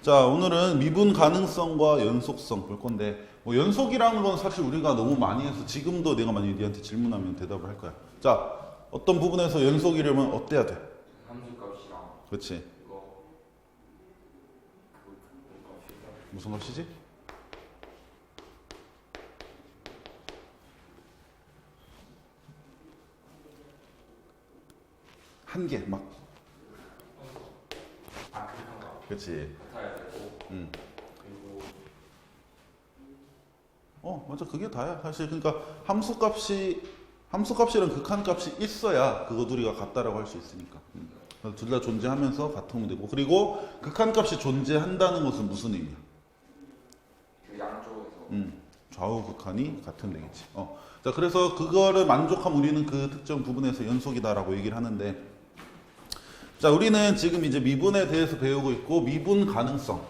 자, 오늘은 미분 가능성과 연속성 볼 건데, 뭐 연속이라는 건 사실 우리가 너무 많이 해서 지금도 내가 만약에 니한테 질문하면 대답을 할 거야. 자, 어떤 부분에서 연속이려면 어때야 돼? 함수값이랑 그렇지. 이거 값이죠? 무슨 값이지? 한 개, 막. 그런가? 그렇지. 같아야 되고 그리고 맞아. 그게 다야. 사실, 그러니까 함수값이랑 극한값이 있어야 그거 둘이가 같다라고 할 수 있으니까. 둘 다 존재하면서 같으면 되고. 그리고 극한값이 존재한다는 것은 무슨 의미야? 그 양쪽에서 좌우 극한이 같으면 되겠지. 자, 그래서 그거를 만족하면 우리는 그 특정 부분에서 연속이다라고 얘기를 하는데, 자, 우리는 지금 이제 미분에 대해서 배우고 있고, 미분 가능성.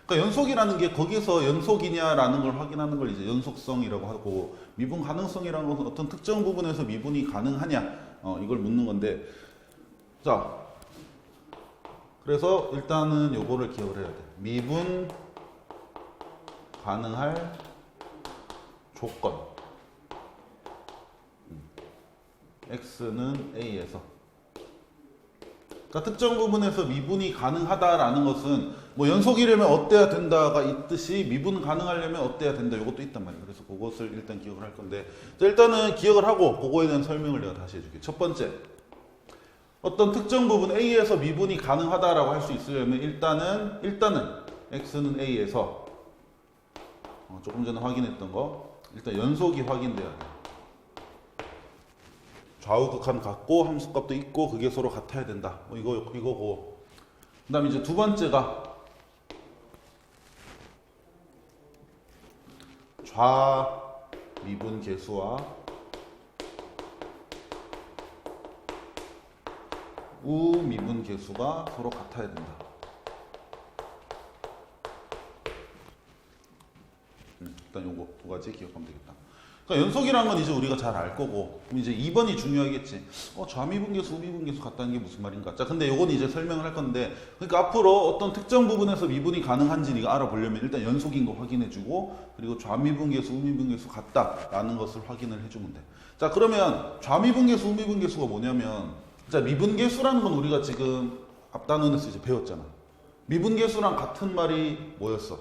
그러니까 연속이라는 게 거기서 연속이냐라는 걸 확인하는 걸 이제 연속성이라고 하고, 미분 가능성이라는 것은 어떤 특정 부분에서 미분이 가능하냐, 이걸 묻는 건데, 자, 그래서 일단은 요거를 기억을 해야 돼. 미분 가능할 조건. x는 a에서. 그러니까 특정 부분에서 미분이 가능하다라는 것은 뭐 연속이려면 어때야 된다가 있듯이 미분 가능하려면 어때야 된다, 이것도 있단 말이에요. 그래서 그것을 일단 기억을 할 건데, 자, 일단은 기억을 하고 그거에 대한 설명을 내가 다시 해줄게. 첫 번째, 어떤 특정 부분 a에서 미분이 가능하다라고 할 수 있으려면 일단은 x는 a에서 조금 전에 확인했던 거, 일단 연속이 확인돼야 돼. 좌우 극한 같고 함수값도 있고 그게 서로 같아야 된다. 이거고. 그다음에 이제 두 번째가 좌미분 계수와 우미분 계수가 서로 같아야 된다. 일단 요거 두 가지 기억하면 되겠다. 그러니까 연속이라는 건 이제 우리가 잘 알 거고, 그럼 이제 2번이 중요하겠지. 좌미분계수, 우미분계수 같다는 게 무슨 말인가? 자, 근데 요건 이제 설명을 할 건데, 그러니까 앞으로 어떤 특정 부분에서 미분이 가능한지 네가 알아보려면 일단 연속인 거 확인해주고, 그리고 좌미분계수, 우미분계수 같다라는 것을 확인을 해주면 돼. 자, 그러면 좌미분계수, 우미분계수가 뭐냐면, 자, 미분계수라는 건 우리가 지금 앞단원에서 이제 배웠잖아. 미분계수랑 같은 말이 뭐였어?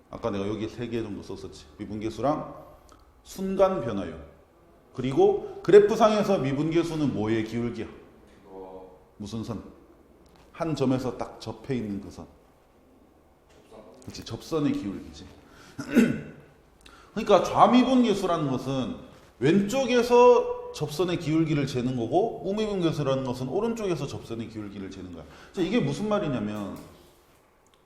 아까 내가 여기 3개 정도 썼었지. 미분계수랑 순간 변화율. 그리고 그래프상에서 미분계수는 뭐의 기울기야? 이거 무슨 선? 한 점에서 딱 접해 있는 그 선. 접선 그렇지, 접선의 기울기지. 그러니까 좌미분계수라는 것은 왼쪽에서 접선의 기울기를 재는 거고, 우미분계수라는 것은 오른쪽에서 접선의 기울기를 재는 거야. 자, 이게 무슨 말이냐면,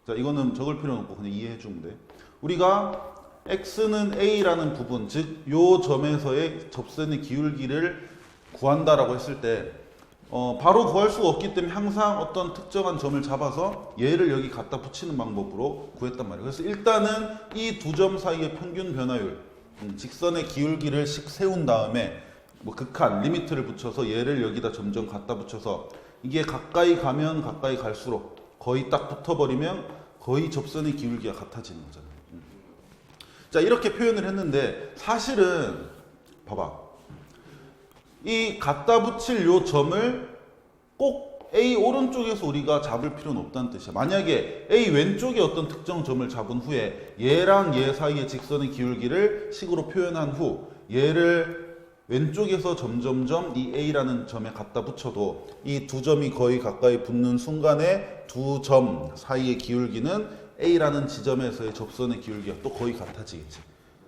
자, 이거는 적을 필요는 없고 그냥 이해해 주면 돼. 우리가 x는 a라는 부분, 즉 요 점에서의 접선의 기울기를 구한다라고 했을 때 바로 구할 수가 없기 때문에 항상 어떤 특정한 점을 잡아서 얘를 여기 갖다 붙이는 방법으로 구했단 말이에요. 그래서 일단은 이 두 점 사이의 평균 변화율, 직선의 기울기를 세운 다음에 뭐 극한, 리미트를 붙여서 얘를 여기다 점점 갖다 붙여서 이게 가까이 가면 가까이 갈수록 거의 딱 붙어버리면 거의 접선의 기울기가 같아지는 거잖아요. 자, 이렇게 표현을 했는데 사실은 봐봐, 이 갖다 붙일 요 점을 꼭 A 오른쪽에서 우리가 잡을 필요는 없다는 뜻이야. 만약에 A 왼쪽에 어떤 특정 점을 잡은 후에 얘랑 얘 사이의 직선의 기울기를 식으로 표현한 후 얘를 왼쪽에서 점점점 이 A라는 점에 갖다 붙여도 이 두 점이 거의 가까이 붙는 순간에 두 점 사이의 기울기는 A라는 지점에서의 접선의 기울기가 또 거의 같아지겠지.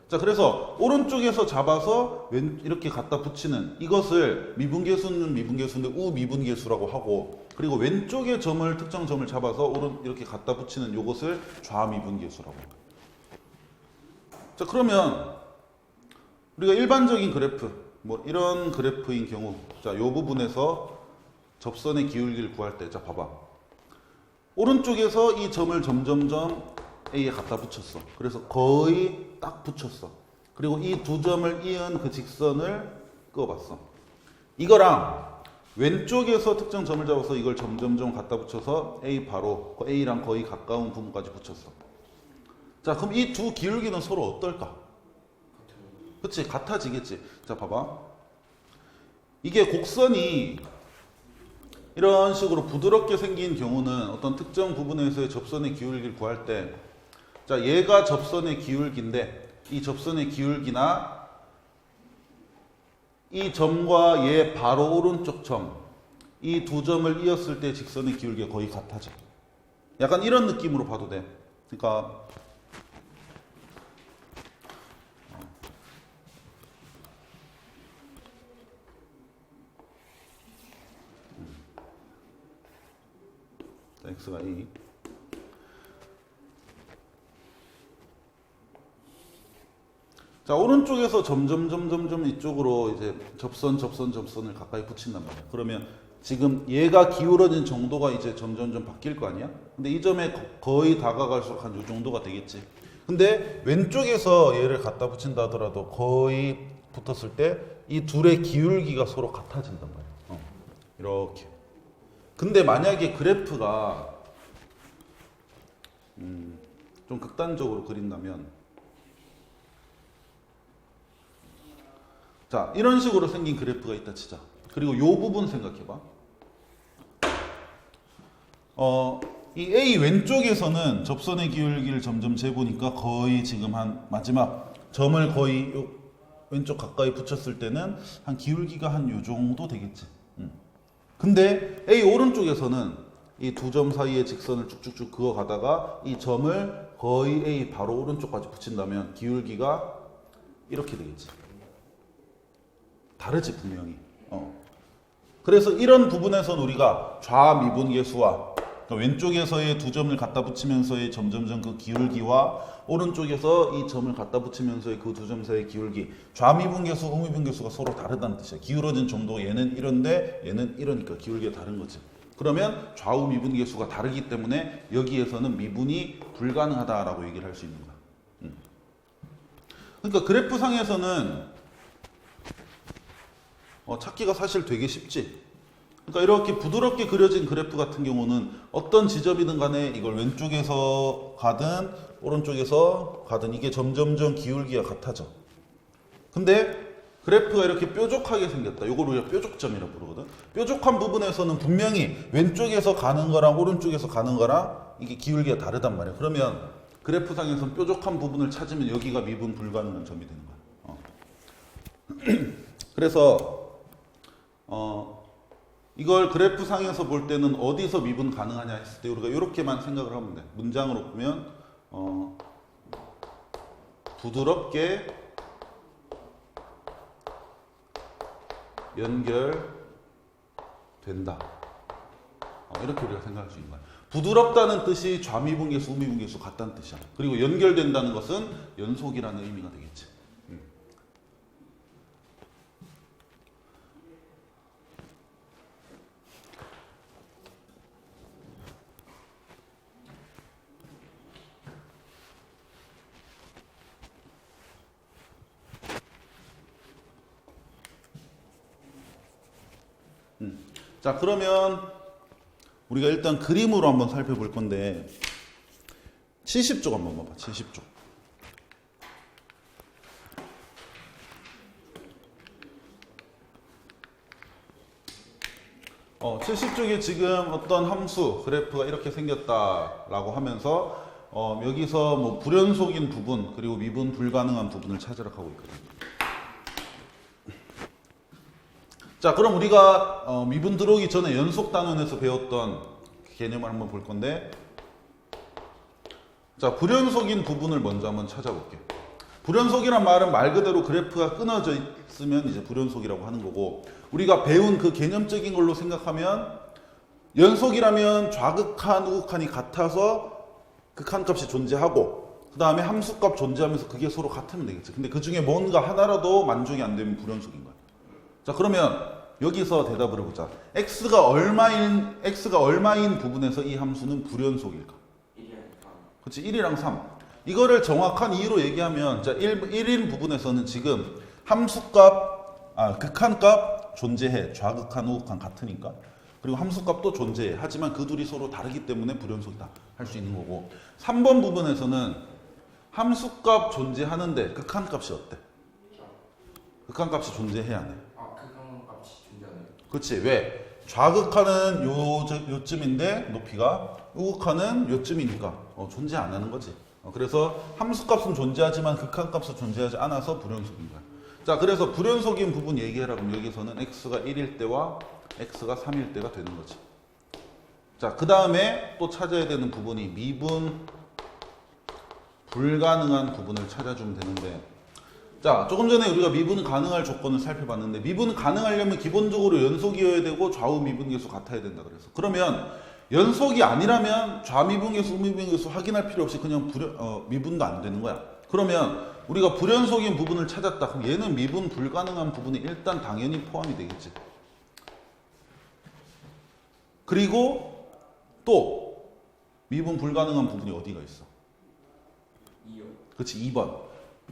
자, 그래서 오른쪽에서 잡아서 이렇게 갖다 붙이는 이것을 미분계수는 미분계수인데 우미분계수라고 하고, 그리고 왼쪽에 점을 특정 점을 잡아서 이렇게 갖다 붙이는 이것을 좌미분계수라고 합니다. 자, 그러면 우리가 일반적인 그래프, 뭐 이런 그래프인 경우, 자, 이 부분에서 접선의 기울기를 구할 때, 자, 봐봐. 오른쪽에서 이 점을 점점점 A에 갖다 붙였어. 그래서 거의 딱 붙였어. 그리고 이 두 점을 이은 그 직선을 그어봤어. 이거랑 왼쪽에서 특정 점을 잡아서 이걸 점점점 갖다 붙여서 A 바로 A랑 거의 가까운 부분까지 붙였어. 자, 그럼 이 두 기울기는 서로 어떨까? 그치, 같아지겠지. 자, 봐봐. 이게 곡선이 이런 식으로 부드럽게 생긴 경우는 어떤 특정 부분에서의 접선의 기울기를 구할 때, 자, 얘가 접선의 기울기인데 이 접선의 기울기나 이 점과 얘 바로 오른쪽 점, 이 두 점을 이었을 때 직선의 기울기가 거의 같아져. 약간 이런 느낌으로 봐도 돼. 그러니까 x가 2. 자, 오른쪽에서 점점 이쪽으로 이제 접선을 가까이 붙인단 말이야. 그러면 지금 얘가 기울어진 정도가 이제 점점 바뀔 거 아니야? 근데 이 점에 거의 다가갈수록 한 이 정도가 되겠지. 근데 왼쪽에서 얘를 갖다 붙인다 하더라도 거의 붙었을 때 이 둘의 기울기가 서로 같아진단 말이야. 이렇게. 근데 만약에 그래프가 좀 극단적으로 그린다면, 자, 이런 식으로 생긴 그래프가 있다 치자. 그리고 이 부분 생각해봐. 이 A 왼쪽에서는 접선의 기울기를 점점 재보니까 거의 지금 한 마지막 점을 거의 요 왼쪽 가까이 붙였을 때는 한 기울기가 한 요 정도 되겠지. 근데 A 오른쪽에서는 이 두 점 사이에 직선을 쭉쭉쭉 그어 가다가 이 점을 거의 A 바로 오른쪽까지 붙인다면 기울기가 이렇게 되겠지. 다르지 분명히. 그래서 이런 부분에서는 우리가 좌미분계수와 그러니까 왼쪽에서의 두 점을 갖다 붙이면서의 점점점 그 기울기와 오른쪽에서 이 점을 갖다 붙이면서의 그 두 점 사이의 기울기, 좌미분계수, 우미분계수가 서로 다르다는 뜻이야. 기울어진 정도 얘는 이런데 얘는 이러니까 기울기가 다른 거지. 그러면 좌우 미분계수가 다르기 때문에 여기에서는 미분이 불가능하다라고 얘기를 할 수 있는 거야. 그러니까 그래프상에서는 찾기가 사실 되게 쉽지. 그러니까 이렇게 부드럽게 그려진 그래프 같은 경우는 어떤 지점이든 간에 이걸 왼쪽에서 가든 오른쪽에서 가든 이게 점점점 기울기가 같아져. 근데 그래프가 이렇게 뾰족하게 생겼다. 이걸 우리가 뾰족점이라고 부르거든. 뾰족한 부분에서는 분명히 왼쪽에서 가는 거랑 오른쪽에서 가는 거랑 이게 기울기가 다르단 말이야. 그러면 그래프상에서는 뾰족한 부분을 찾으면 여기가 미분 불가능한 점이 되는 거야. 그래서 이걸 그래프상에서 볼 때는 어디서 미분 가능하냐 했을 때 우리가 이렇게만 생각을 하면 돼. 문장으로 보면 부드럽게 연결된다. 이렇게 우리가 생각할 수 있는 거야. 부드럽다는 뜻이 좌미분계수, 우미분계수 같다는 뜻이야. 그리고 연결된다는 것은 연속이라는 의미가 되겠지. 자, 그러면 우리가 일단 그림으로 한번 살펴볼 건데 70쪽 한번 봐봐. 70쪽. 70쪽에 지금 어떤 함수 그래프가 이렇게 생겼다라고 하면서 여기서 뭐 불연속인 부분 그리고 미분 불가능한 부분을 찾으라고 하고 있거든요. 자, 그럼 우리가 미분 들어오기 전에 연속 단원에서 배웠던 개념을 한번 볼 건데, 자, 불연속인 부분을 먼저 한번 찾아볼게요. 불연속이란 말은 말 그대로 그래프가 끊어져 있으면 이제 불연속이라고 하는 거고, 우리가 배운 그 개념적인 걸로 생각하면 연속이라면 좌극한, 우극한이 같아서 극한값이 존재하고 그 다음에 함수값 존재하면서 그게 서로 같으면 되겠지. 근데 그 중에 뭔가 하나라도 만족이 안 되면 불연속인 거야. 자, 그러면 여기서 대답을 해보자. x가 얼마인 부분에서 이 함수는 불연속일까? 1이랑 3. 그렇지, 1이랑 3. 이거를 정확한 이유로 얘기하면, 자, 1인 부분에서는 지금 함수값, 극한값, 존재해. 좌극한, 우극한 같으니까. 그리고 함수값도 존재해. 하지만 그 둘이 서로 다르기 때문에 불연속이다 할 수 있는 거고. 3번 부분에서는 함수값 존재하는데 극한값이 어때? 극한값이 존재해야 해. 아, 극한값이 존재하네요. 그렇지. 왜? 좌극하는 요쯤인데 높이가 우극하는 요쯤이니까 존재 안 하는 거지. 그래서 함수값은 존재하지만 극한값은 존재하지 않아서 불연속인 거야. 자, 그래서 불연속인 부분 얘기해라. 그럼 여기서는 x가 1일 때와 x가 3일 때가 되는 거지. 자, 그 다음에 또 찾아야 되는 부분이 미분 불가능한 부분을 찾아주면 되는데, 자, 조금 전에 우리가 미분 가능할 조건을 살펴봤는데, 미분 가능하려면 기본적으로 연속이어야 되고 좌우 미분계수 같아야 된다 그래서. 그러면 연속이 아니라면 좌미분계수, 우미분계수 확인할 필요 없이 그냥 미분도 안 되는 거야. 그러면 우리가 불연속인 부분을 찾았다. 그럼 얘는 미분 불가능한 부분이 일단 당연히 포함이 되겠지. 그리고 또 미분 불가능한 부분이 어디가 있어? 2요. 그렇지, 2번.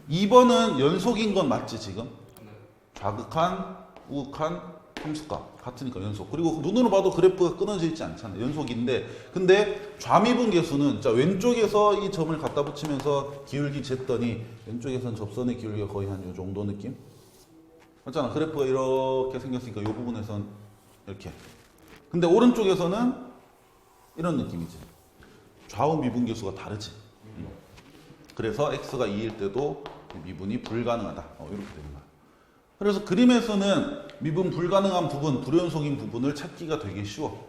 2번은 연속인 건 맞지 지금? 네. 좌극한, 우극한, 함수값 같으니까 연속. 그리고 눈으로 봐도 그래프가 끊어져 있지 않잖아. 연속인데, 근데 좌미분계수는 자 왼쪽에서 이 점을 갖다 붙이면서 기울기 쟀더니 왼쪽에선 접선의 기울기가 거의 한 요 정도 느낌? 맞잖아. 그래프가 이렇게 생겼으니까 이 부분에선 이렇게. 근데 오른쪽에서는 이런 느낌이지. 좌우 미분계수가 다르지. 그래서 x가 2일 때도 미분이 불가능하다. 이렇게 되는 거야. 그래서 그림에서는 미분 불가능한 부분, 불연속인 부분을 찾기가 되게 쉬워.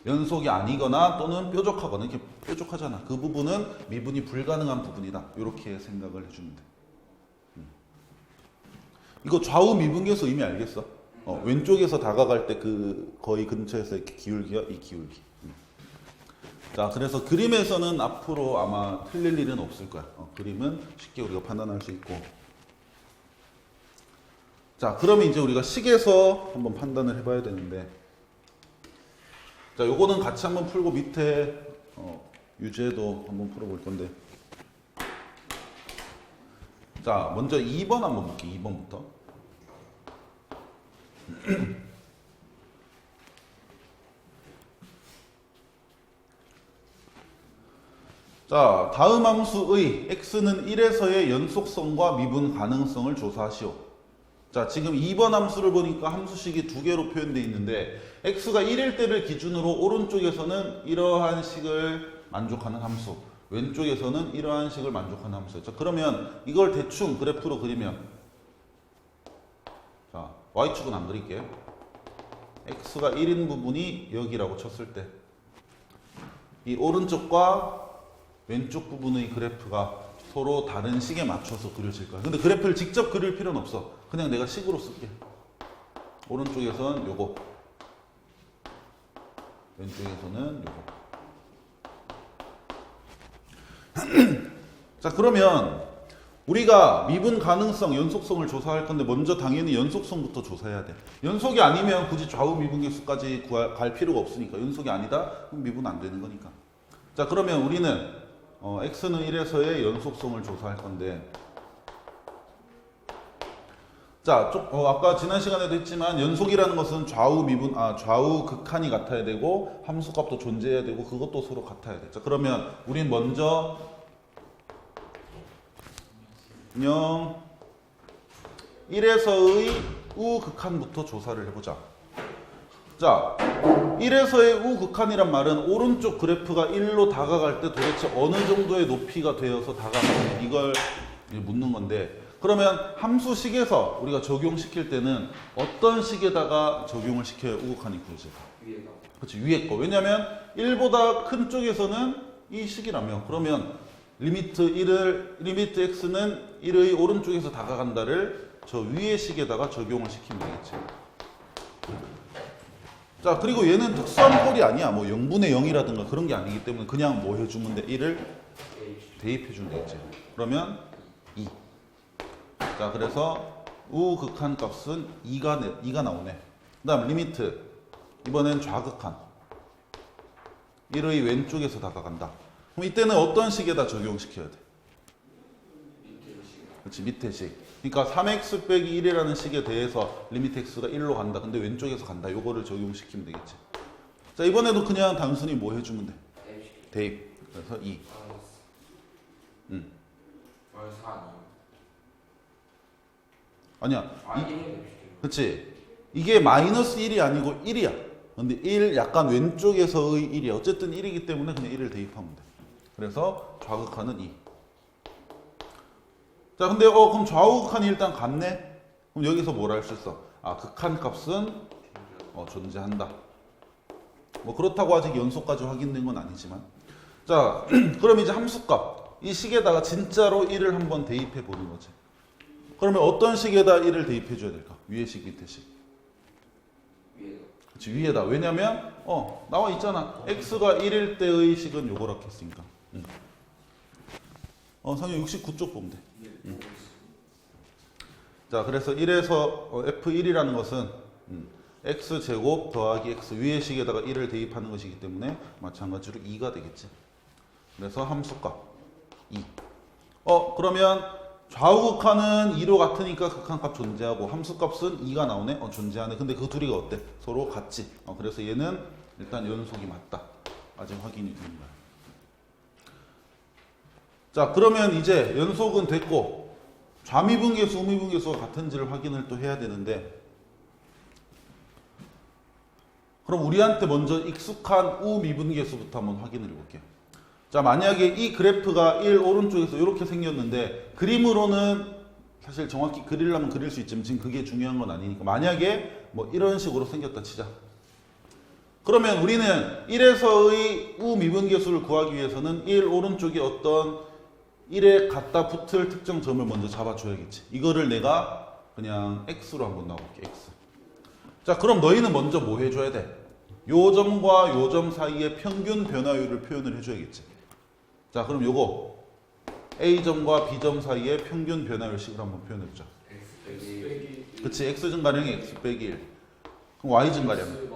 연속이 아니거나 또는 뾰족하거나 이렇게 뾰족하잖아. 그 부분은 미분이 불가능한 부분이다. 이렇게 생각을 해주면 돼. 이거 좌우 미분계수 의미 알겠어? 왼쪽에서 다가갈 때 그 거의 근처에서 이렇게 기울기야, 이 기울기. 자, 그래서 그림에서는 앞으로 아마 틀릴 일은 없을 거야. 그림은 쉽게 우리가 판단할 수 있고. 자, 그러면 이제 우리가 식에서 한번 판단을 해봐야 되는데, 자, 요거는 같이 한번 풀고 밑에 유제도 한번 풀어볼 건데, 자, 먼저 2번 한번 볼게요. 2번부터. 자, 다음 함수의 x는 1에서의 연속성과 미분 가능성을 조사하시오. 자, 지금 2번 함수를 보니까 함수식이 두 개로 표현되어 있는데 x가 1일 때를 기준으로 오른쪽에서는 이러한 식을 만족하는 함수, 왼쪽에서는 이러한 식을 만족하는 함수. 자, 그러면 이걸 대충 그래프로 그리면, 자, y축은 안 그릴게요. x가 1인 부분이 여기라고 쳤을 때 이 오른쪽과 왼쪽 부분의 그래프가 서로 다른 식에 맞춰서 그려질 거야. 근데 그래프를 직접 그릴 필요는 없어. 그냥 내가 식으로 쓸게. 오른쪽에서는 요거, 왼쪽에서는 요거. 자, 그러면 우리가 미분 가능성, 연속성을 조사할 건데 먼저 당연히 연속성부터 조사해야 돼. 연속이 아니면 굳이 좌우 미분계수까지 갈 필요가 없으니까. 연속이 아니다? 그럼 미분 안 되는 거니까. 자, 그러면 우리는 x는 1에서의 연속성을 조사할 건데, 자, 아까 지난 시간에도 했지만 연속이라는 것은 좌우 극한이 같아야 되고 함수값도 존재해야 되고 그것도 서로 같아야 돼. 자, 그러면 우린 먼저 1에서의 우극한부터 조사를 해보자. 자, 1에서의 우극한이란 말은 오른쪽 그래프가 1로 다가갈 때 도대체 어느 정도의 높이가 되어서 다가가는 이걸 묻는 건데, 그러면 함수식에서 우리가 적용시킬 때는 어떤 식에다가 적용을 시켜야 우극한이 구해질까? 위에가. 그렇지, 위에 거. 왜냐면 1보다 큰 쪽에서는 이 식이라며. 그러면 리미트 x는 1의 오른쪽에서 다가간다를 저 위의 식에다가 적용을 시키면 되겠지. 자, 그리고 얘는 특수한 꼴이 아니야. 뭐 0분의 0이라든가 그런 게 아니기 때문에 그냥 뭐 해주면 돼? 1을 대입해주면 되겠지. 그러면 2. 자, 그래서 우극한 값은 2가 나오네. 그 다음 리미트. 이번엔 좌극한. 1의 왼쪽에서 다가간다. 그럼 이때는 어떤 식에다 적용시켜야 돼? 그렇지, 밑에 식. 그러니까 3x 빼기 1이라는 식에 대해서 리미트 x가 1로 간다. 근데 왼쪽에서 간다. 요거를 적용시키면 되겠지. 자, 이번에도 그냥 단순히 뭐 해주면 돼? 대입. 그래서 2. 월 4, 아니야. 아, 1에 그치? 이게 마이너스 1이 아니고 1이야. 근데 1 약간 왼쪽에서의 1이야. 어쨌든 1이기 때문에 그냥 1을 대입하면 돼. 그래서 좌극한은 2. 자, 근데 그럼 좌우극한이 일단 같네? 그럼 여기서 뭘 할 수 있어? 아, 극한 값은 존재한다. 뭐 그렇다고 아직 연소까지 확인된 건 아니지만. 자, 그럼 이제 함수값. 이 식에다가 진짜로 1을 한번 대입해 보는 거지. 그러면 어떤 식에다 1을 대입해 줘야 될까? 위에 식, 밑에 식. 위에다. 그치, 위에다. 왜냐면 나와 있잖아. x가 1일 때의 식은 요거라 했으니까. 상현 69쪽 보면 돼. 자, 그래서 1에서 f1이라는 것은 x제곱 더하기 x 위의 식에다가 1을 대입하는 것이기 때문에 마찬가지로 2가 되겠지. 그래서 함수값 2. 그러면 좌우극한은 2로 같으니까 극한값 존재하고 함수값은 2가 나오네? 존재하네. 근데 그 둘이가 어때? 서로 같지. 그래서 얘는 일단 연속이 맞다. 아직 확인이 되는 거야. 자, 그러면 이제 연속은 됐고 좌미분계수, 우미분계수가 같은지를 확인을 또 해야 되는데, 그럼 우리한테 먼저 익숙한 우미분계수부터 한번 확인을 해볼게요. 자, 만약에 이 그래프가 1 오른쪽에서 이렇게 생겼는데 그림으로는 사실 정확히 그리려면 그릴 수 있지만 지금 그게 중요한 건 아니니까, 만약에 뭐 이런 식으로 생겼다 치자. 그러면 우리는 1에서의 우미분계수를 구하기 위해서는 1 오른쪽에 어떤 1에 갖다 붙을 특정 점을 먼저 잡아줘야겠지. 이거를 내가 그냥 x로 한번 나올게. x. 자, 그럼 너희는 먼저 뭐 해줘야 돼? 요 점과 요 점 사이의 평균 변화율을 표현을 해줘야겠지. 자, 그럼 요거 a점과 b점 사이의 평균 변화율식을 한번 표현해보자. x 빼기 그치, x증 가량이 x 빼기 1. 그럼 y증 가량. fx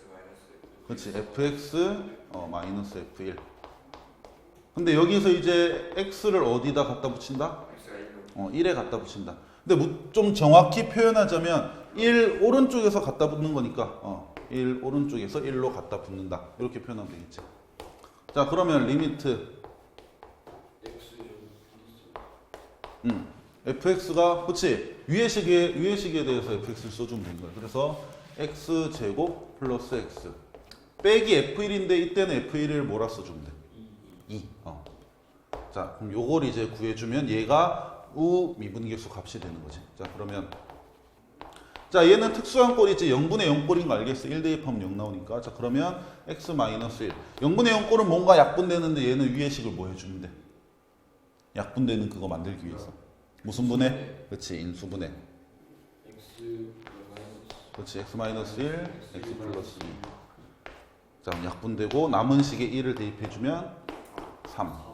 마이너스 그치, fx 마이너스 f1. 근데 여기서 이제 x를 어디다 갖다 붙인다? x가 1로 1에 갖다 붙인다. 근데 좀 정확히 표현하자면 1 오른쪽에서 갖다 붙는 거니까 1 오른쪽에서 1로 갖다 붙는다. 이렇게 표현하면 되겠지. 자, 그러면 리미트 fx가 그치? 위의 식에 대해서 fx를 써주면 되는 거야. 그래서 x제곱 플러스 x 빼기 f1인데 이때는 f1을 뭐라 써주면 돼? 2. 자, 그럼 요걸 이제 구해주면 얘가 우미분계수 값이 되는 거지. 자, 그러면 자, 얘는 특수한 꼴이지 0분의 0 꼴인 거 알겠어? 1 대입하면 0 나오니까. 자, 그러면 x 마이너스 1. 0분의 0 꼴은 뭔가 약분되는데 얘는 위의 식을 뭐 해주면 돼? 약분되는 그거 만들기 위해서. 무슨 분해? 그렇지, 인수분해. 그렇지, x 마이너스 1, x 플러스 2. 자, 약분되고 남은 식에 1을 대입해주면 3.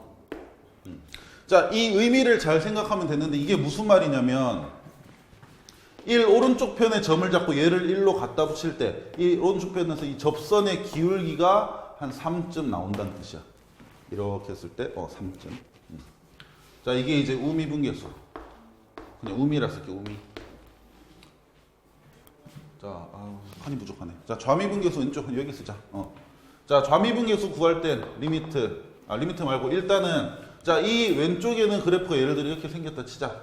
자, 이 의미를 잘 생각하면 되는데 이게 무슨 말이냐면 1 오른쪽 편에 점을 잡고 얘를 1로 갖다 붙일 때 이 오른쪽 편에서 이 접선의 기울기가 한 3점 나온다는 뜻이야. 이렇게 했을 때 3점. 자, 이게 이제 우미분계수. 그냥 우미라 쓸게, 우미. 자, 칸이 부족하네. 자, 좌미분계수 왼쪽 여기 쓰자. 자, 좌미분계수 구할 땐 리미트 말고 일단은 자, 이 왼쪽에는 그래프가 예를 들어 이렇게 생겼다 치자.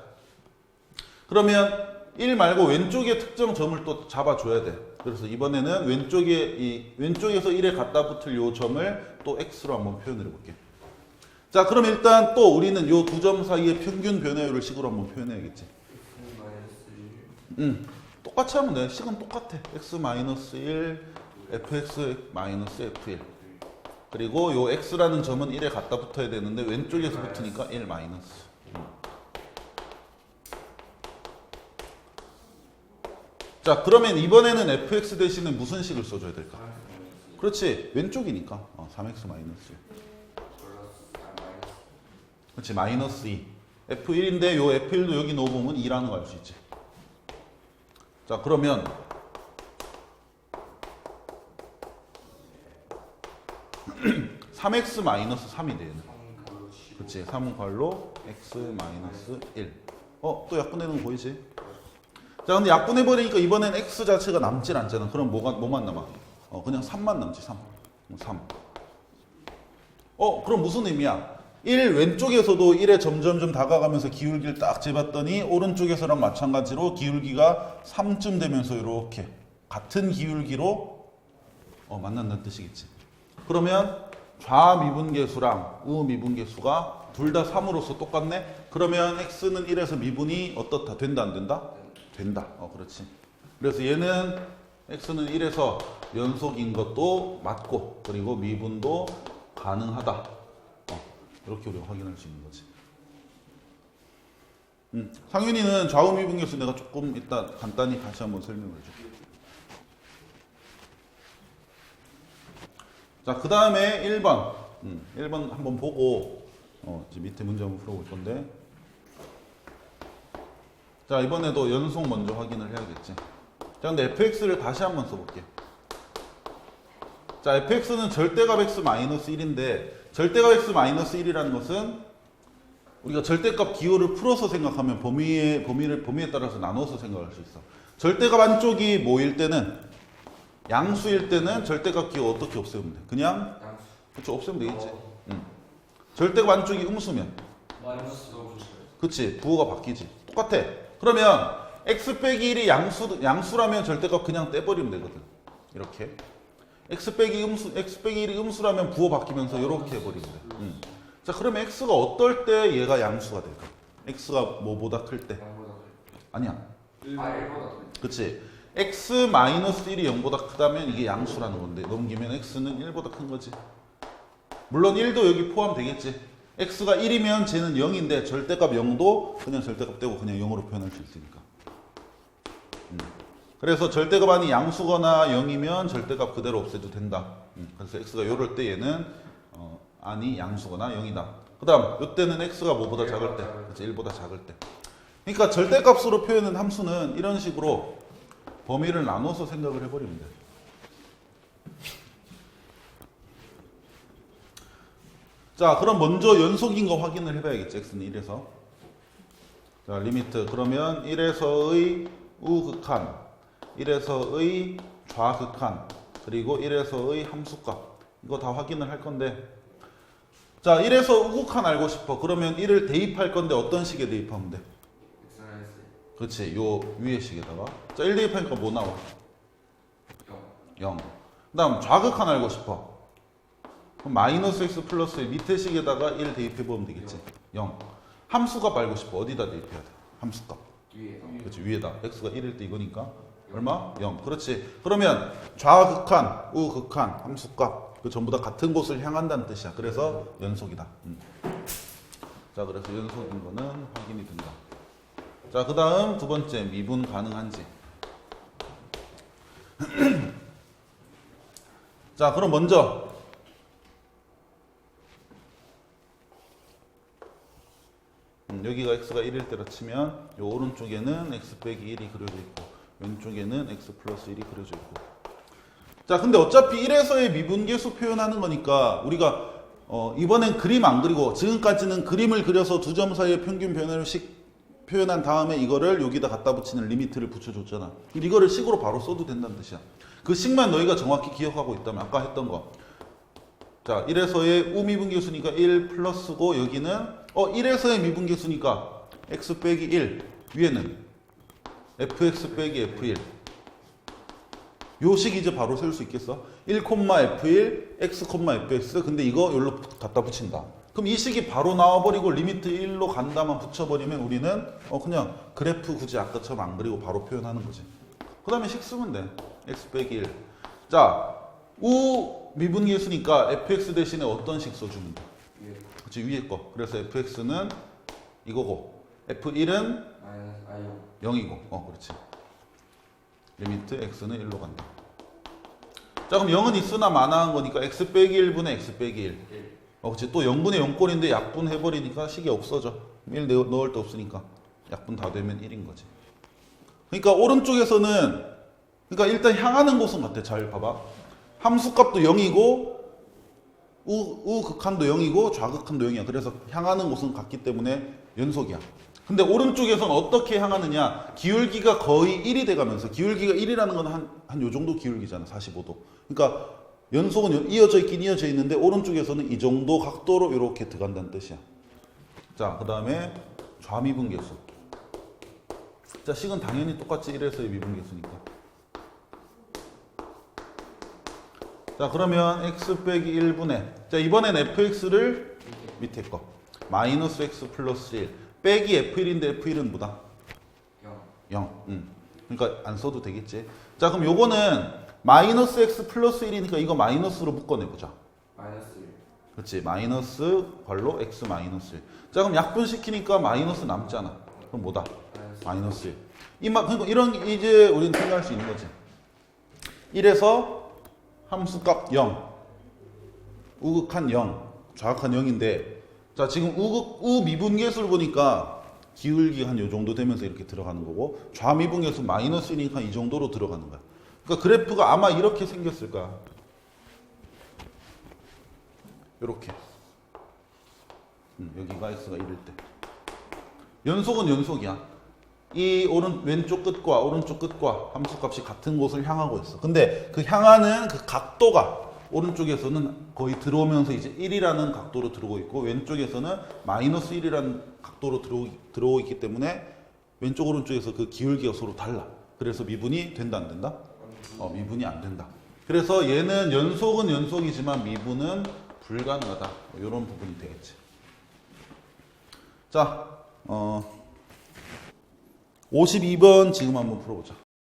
그러면 1 말고 왼쪽에 특정 점을 또 잡아줘야 돼. 그래서 이번에는 왼쪽에서 1에 갖다 붙을 요 점을 또 x로 한번 표현을 해볼게. 자, 그럼 일단 또 우리는 요 두 점 사이의 평균 변화율을 식으로 한번 표현해야겠지. 똑같이 하면 돼. 식은 똑같아. x 마이너스 1, fx 마이너스 f1. 그리고 요 x라는 점은 1에 갖다 붙어야 되는데 왼쪽에서 붙으니까 1 마이너스. 자, 그러면 이번에는 fx 대신에 무슨 식을 써줘야 될까? 그렇지, 왼쪽이니까 3x 마이너스 1. 그렇지, 마이너스 2. f1인데 요 f1도 여기 넣어보면 2라는 거 알 수 있지. 자, 그러면 3x 마이너스 3이 되는. 그치. 3 괄로 x 마이너스 1. 또 약분해놓은 거 보이지? 자, 근데 약분해버리니까 이번엔 x 자체가 남질 않잖아. 그럼 뭐만 남아? 그냥 3만 남지, 3. 3. 그럼 무슨 의미야? 1 왼쪽에서도 1에 점점점 다가가면서 기울기를 딱 재봤더니 오른쪽에서랑 마찬가지로 기울기가 3쯤 되면서 이렇게 같은 기울기로 만난다는 뜻이겠지. 그러면 좌미분계수랑 우미분계수가 둘 다 3으로서 똑같네? 그러면 x는 1에서 미분이 어떻다? 된다 안 된다? 된다. 그렇지. 그래서 얘는 x는 1에서 연속인 것도 맞고 그리고 미분도 가능하다. 이렇게 우리가 확인할 수 있는 거지. 상윤이는 좌우미분계수 내가 조금 이따 간단히 다시 한번 설명을 해줄게. 자, 그 다음에 1번. 1번 한번 보고 이제 밑에 문제 한번 풀어볼 건데. 자, 이번에도 연속 먼저 확인을 해야겠지. 자, 근데 fx를 다시 한번 써볼게요. 자, fx는 절대값 x-1인데 절대값 x-1이라는 것은 우리가 절대값 기호를 풀어서 생각하면 범위에 따라서 나눠서 생각할 수 있어. 절대값 안쪽이 뭐일 때는 양수일 때는 절대값 기호 어떻게 없애면 돼? 그냥 양수. 그쵸, 없애면 되겠지. 절대값 안쪽이 음수면 마이너스 넣어주세요. 그치, 부호가 바뀌지. 똑같아. 그러면 x 빼기 1이 양수라면 절대값 그냥 떼버리면 되거든. 이렇게. x 빼기 1이 음수라면 부호 바뀌면서 이렇게 해버리면 돼. 자, 그러면 x가 어떨 때 얘가 양수가 될까? x가 뭐보다 클 때? 0보다 아니야. 1보다 그치. x-1이 0보다 크다면 이게 양수라는 건데 넘기면 x는 1보다 큰 거지. 물론 1도 여기 포함되겠지. x가 1이면 쟤는 0인데 절대값 0도 그냥 절대값 떼고 그냥 0으로 표현할 수 있으니까. 그래서 절대값 안이 양수거나 0이면 절대값 그대로 없애도 된다. 그래서 x가 요럴 때 얘는 안이 양수거나 0이다. 그 다음 요때는 x가 뭐보다 작을 때, 그치, 1보다 작을 때. 그러니까 절대값으로 표현한 함수는 이런 식으로 범위를 나눠서 생각을 해버리면 돼. 자, 그럼 먼저 연속인 거 확인을 해봐야겠지. x는 1에서. 자, 리미트. 그러면 1에서의 우극한, 1에서의 좌극한, 그리고 1에서의 함수값. 이거 다 확인을 할 건데. 자, 1에서 우극한 알고 싶어. 그러면 1을 대입할 건데 어떤 식에 대입하면 돼? 그렇지. 요 위에 식에다가. 자, 1 대입하니까 뭐 나와? 0. 그 다음 좌극한 알고 싶어. 그럼 마이너스 x 플러스 밑에 식에다가 1 대입해보면 되겠지. 0. 함수값 알고 싶어. 어디다 대입해야 돼? 함수값. 위에서. 그렇지. 위에다. x가 1일 때 이거니까. 얼마? 0. 그렇지. 그러면 좌극한, 우극한, 함수값. 그 전부 다 같은 곳을 향한다는 뜻이야. 그래서 연속이다. 자, 그래서 연속인 거는 확인이 된다. 자, 그 다음 두 번째, 미분 가능한지. 자, 그럼 먼저 여기가 x가 1일 때로 치면 요 오른쪽에는 x 빼기 1이 그려져 있고 왼쪽에는 x 플러스 1이 그려져 있고. 자, 근데 어차피 1에서의 미분계수 표현하는 거니까 우리가 이번엔 그림 안 그리고 지금까지는 그림을 그려서 두 점 사이의 평균 변화를 표현한 다음에 이거를 여기다 갖다 붙이는 리미트를 붙여줬잖아. 이거를 식으로 바로 써도 된다는 뜻이야. 그 식만 너희가 정확히 기억하고 있다면 아까 했던 거. 자, 1에서의 우미분계수니까 1 플러스고 여기는 1에서의 미분계수니까 x 빼기 1 위에는 fx 빼기 f1 요 식 이제 바로 세울 수 있겠어? 1, f1 x, fx 근데 이거 여기로 갖다 붙인다. 그럼 이 식이 바로 나와버리고 리미트 1로 간다만 붙여버리면 우리는 그냥 그래프 굳이 아까처럼 안 그리고 바로 표현하는 거지. 그 다음에 식 쓰면 돼. x 빼기 1. 자, 우 미분계수니까 fx 대신에 어떤 식 써주면 돼? 위에. 그치, 위에 거. 그래서 fx는 이거고 f1은 마이너스 0이고 그렇지. 리미트 x는 1로 간다. 자, 그럼 0은 있으나 마나한 거니까 x 빼기 1분의 x 빼기 1. 1. 그치. 또 0분의 0꼴인데 약분해버리니까 식이 없어져. 1 넣을 데 없으니까. 약분 다 되면 1인 거지. 그러니까 오른쪽에서는 그러니까 일단 향하는 곳은 같아. 잘 봐봐. 함수값도 0이고 우극한도 0이고 좌극한도 0이야. 그래서 향하는 곳은 같기 때문에 연속이야. 근데 오른쪽에서는 어떻게 향하느냐? 기울기가 거의 1이 돼가면서, 기울기가 1이라는 건 한 요 정도 기울기잖아. 45도. 그러니까 연속은 이어져 있긴 이어져 있는데 오른쪽에서는 이 정도 각도로 이렇게 들어간다는 뜻이야. 자, 그 다음에 좌미분계수. 자, 식은 당연히 똑같이 1에서의 미분계수니까. 자, 그러면 x 빼기 1분의, 자, 이번엔 fx를 밑에 거 마이너스 x 플러스 1 빼기 f1인데 f1은 뭐다? 0. 그러니까 안 써도 되겠지. 자, 그럼 요거는 마이너스 x 플러스 1이니까 이거 마이너스로 묶어내보자. 마이너스 1. 그렇지. 마이너스 괄로 x 마이너스 1. 자, 그럼 약분시키니까 마이너스 남잖아. 그럼 뭐다? 마이너스 1. 그러니까 이런, 이제 우리는 생각할 수 있는 거지. 1에서 함수값 0, 우극한 0, 좌극한 0인데, 자, 지금 우미분계수를 보니까 기울기가 한 요 정도 되면서 이렇게 들어가는 거고, 좌미분계수 마이너스 1이니까 이 정도로 들어가는 거야. 그러니까 그래프가 아마 이렇게 생겼을 거야. 이렇게. 여기가 x가 1일 때. 연속은 연속이야. 이 왼쪽 끝과 오른쪽 끝과 함수값이 같은 곳을 향하고 있어. 근데 그 향하는 그 각도가 오른쪽에서는 거의 들어오면서 이제 1이라는 각도로 들어오고 있고, 왼쪽에서는 마이너스 1이라는 각도로 들어오고 있기 때문에 왼쪽 오른쪽에서 그 기울기가 서로 달라. 그래서 미분이 된다 안 된다? 미분이 안 된다. 그래서 얘는 연속은 연속이지만 미분은 불가능하다. 이런 부분이 되겠지. 자, 52번 지금 한번 풀어보자.